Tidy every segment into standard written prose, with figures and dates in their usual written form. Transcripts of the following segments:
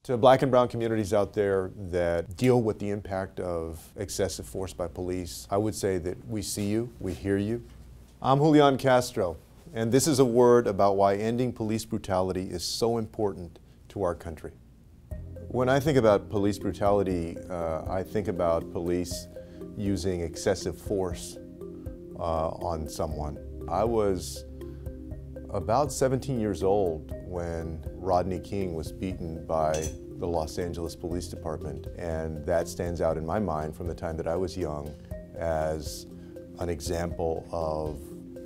To black and brown communities out there that deal with the impact of excessive force by police, I would say that we see you, we hear you. I'm Julian Castro, and this is a word about why ending police brutality is so important to our country. When I think about police brutality, I think about police using excessive force on someone. I was about 17 years old when Rodney King was beaten by the Los Angeles Police Department, and that stands out in my mind from the time that I was young as an example of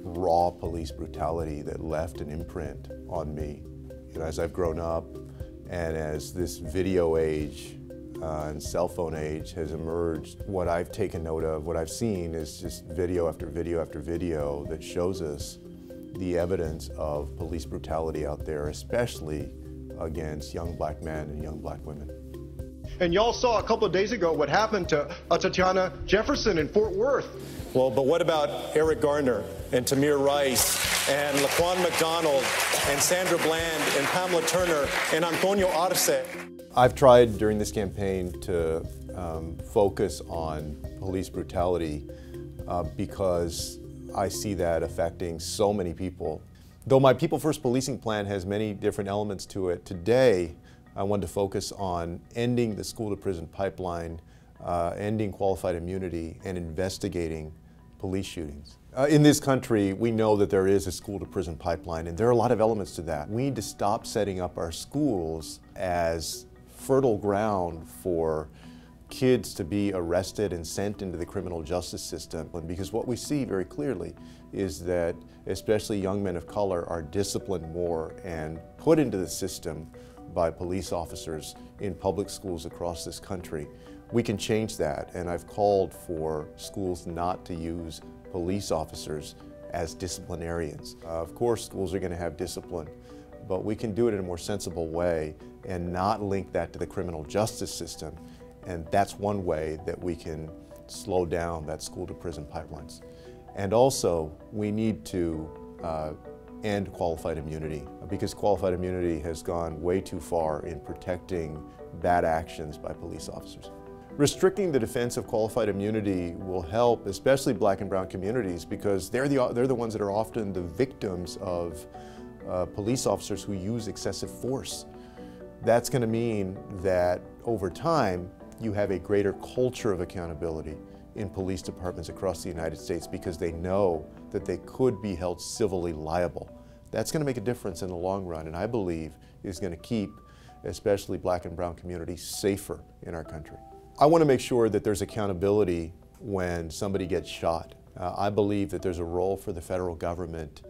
raw police brutality that left an imprint on me. You know, as I've grown up and as this video age and cell phone age has emerged, what I've taken note of, what I've seen is just video after video after video that shows us the evidence of police brutality out there, especially against young black men and young black women. And y'all saw a couple of days ago what happened to Tatiana Jefferson in Fort Worth. Well, but what about Eric Garner and Tamir Rice and Laquan McDonald and Sandra Bland and Pamela Turner and Antonio Arce? I've tried during this campaign to focus on police brutality because I see that affecting so many people. Though my People First policing plan has many different elements to it, today I want to focus on ending the school-to-prison pipeline, ending qualified immunity, and investigating police shootings. In this country, we know that there is a school-to-prison pipeline, and there are a lot of elements to that. We need to stop setting up our schools as fertile ground for kids to be arrested and sent into the criminal justice system. Because what we see very clearly is that especially young men of color are disciplined more and put into the system by police officers in public schools across this country. We can change that, and I've called for schools not to use police officers as disciplinarians. Of course, schools are going to have discipline, but we can do it in a more sensible way and not link that to the criminal justice system. And that's one way that we can slow down that school-to-prison pipelines. And also, we need to end qualified immunity, because qualified immunity has gone way too far in protecting bad actions by police officers. Restricting the defense of qualified immunity will help, especially black and brown communities, because they're the ones that are often the victims of police officers who use excessive force. That's going to mean that over time, you have a greater culture of accountability in police departments across the United States because they know that they could be held civilly liable. That's going to make a difference in the long run, and I believe is going to keep especially black and brown communities safer in our country. I want to make sure that there's accountability when somebody gets shot. I believe that there's a role for the federal government,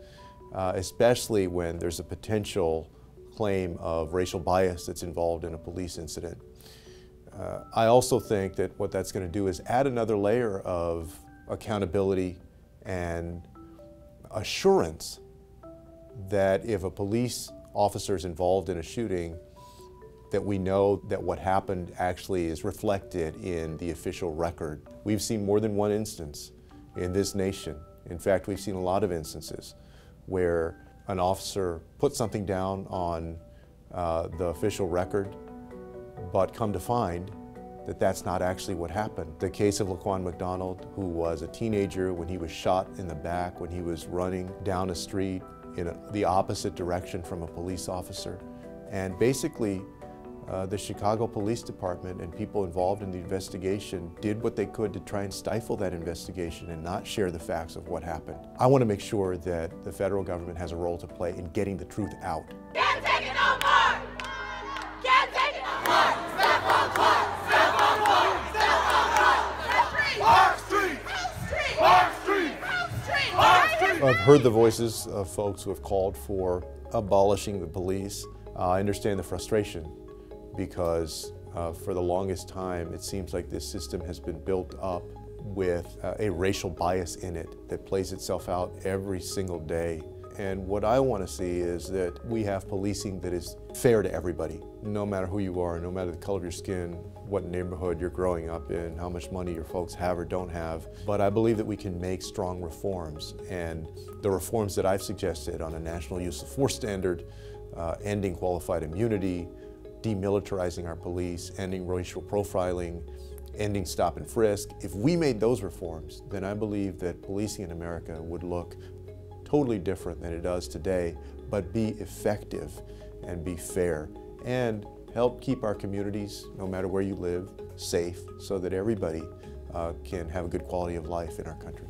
especially when there's a potential claim of racial bias that's involved in a police incident. I also think that what that's going to do is add another layer of accountability and assurance that if a police officer is involved in a shooting, that we know that what happened actually is reflected in the official record. We've seen more than one instance in this nation. In fact, we've seen a lot of instances where an officer put something down on the official record, but come to find that that's not actually what happened. The case of Laquan McDonald, who was a teenager when he was shot in the back when he was running down a street in the opposite direction from a police officer. And basically, the Chicago Police Department and people involved in the investigation did what they could to try and stifle that investigation and not share the facts of what happened. I want to make sure that the federal government has a role to play in getting the truth out. Can't take it no more! Can't take it no more! Step on court! Step on court! Step on court! Park Street! Park Street! Park Street! Park Street! I've heard the voices of folks who have called for abolishing the police. I understand the frustration because for the longest time it seems like this system has been built up with a racial bias in it that plays itself out every single day. And what I want to see is that we have policing that is fair to everybody, no matter who you are, no matter the color of your skin, what neighborhood you're growing up in, how much money your folks have or don't have. But I believe that we can make strong reforms, and the reforms that I've suggested on a national use of force standard, ending qualified immunity, demilitarizing our police, ending racial profiling, ending stop and frisk. If we made those reforms, then I believe that policing in America would look totally different than it does today, but be effective and be fair and help keep our communities, no matter where you live, safe so that everybody can have a good quality of life in our country.